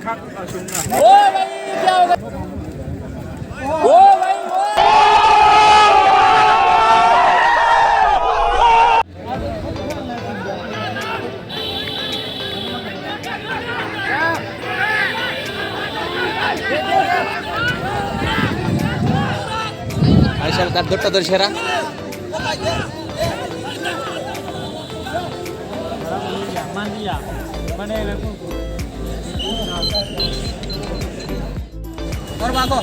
ओ भाई क्या होगा ओ भाई आयशाल का दोट्टा दर्शेरा और बाको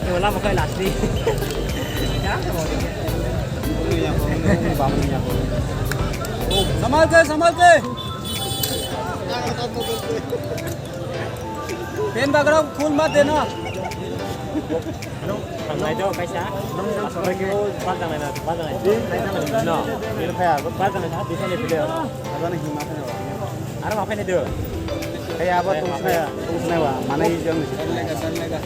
वो ला मकई लास्टी संभाल के पेन पकड़ो फूल मत देना này đâu cái xã cái bắt ra này là bắt ra này nó cái phải bắt ra này thì sẽ lên video đó là himat này ada apa ini dia kayak apa tunggu wa mana hijau lega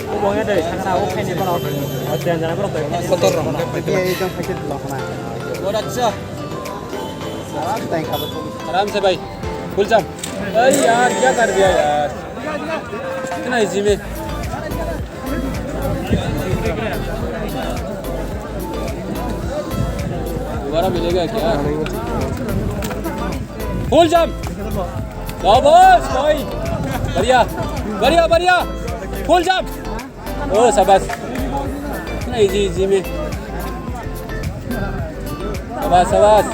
oh bongnya deh sana oh ini kalau ada yang jalan berapa kotor ya hijau pakai dulu mana और अच्छा आराम से भाई फुल जम अरे यार क्या कर दिया यार इतना इजी में दोबारा मिलेगा क्या फुल जम बस भाई बढ़िया बढ़िया बढ़िया फुल जम ओ शाबाश इतना इजी में शाबाश शाबाश